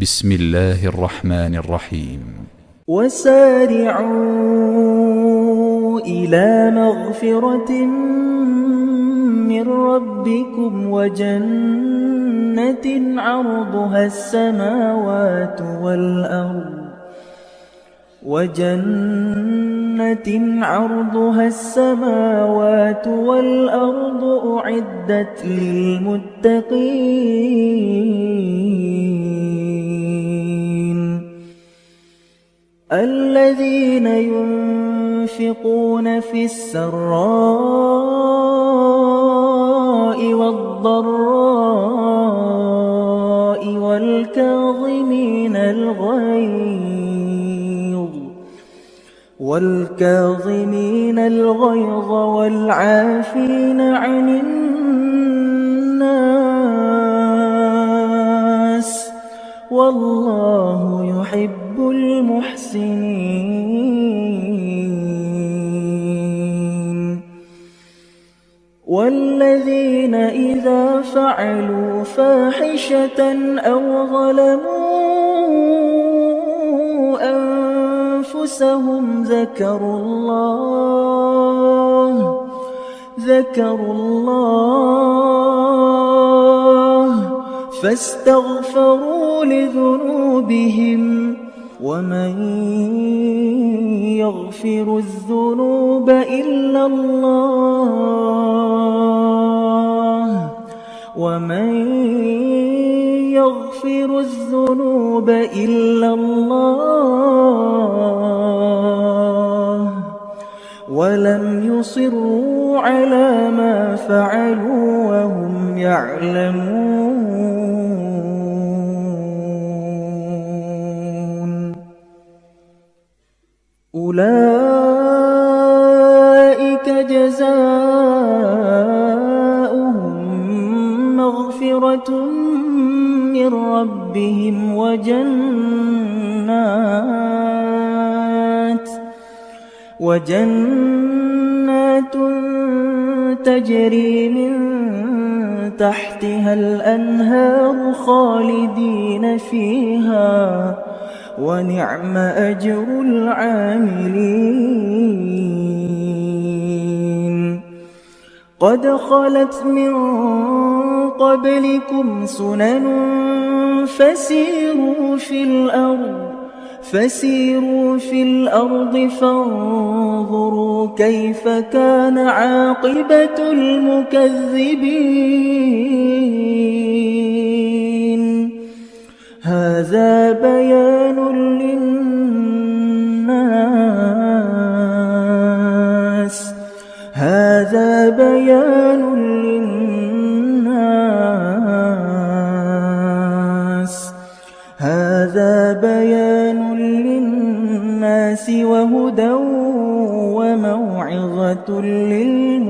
بسم الله الرحمن الرحيم. وسارعوا إلى مغفرة من ربكم وجنة عرضها السماوات والأرض أعدت للمتقين الذين ينفقون في السراء والضراء والكاظمين الغيظ والعافين عن الناس والله يحب المحسنين. والذين إذا فعلوا فاحشة أو ظلموا أنفسهم ذكروا الله فاستغفروا لذنوبهم ومن يغفر الذنوب إلا الله ولم يصروا على ما فعلوا وهم يعلمون. أولئك جزاؤهم مغفرة من ربهم وجنات تجري من تحتها الأنهار خالدين فيها ونعم أجر العاملين. قد خلت من قبلكم سنن فسيروا في الأرض فانظروا كيف كان عاقبة المكذبين. هذا بيان للناس وهدى وموعظة للمتقين.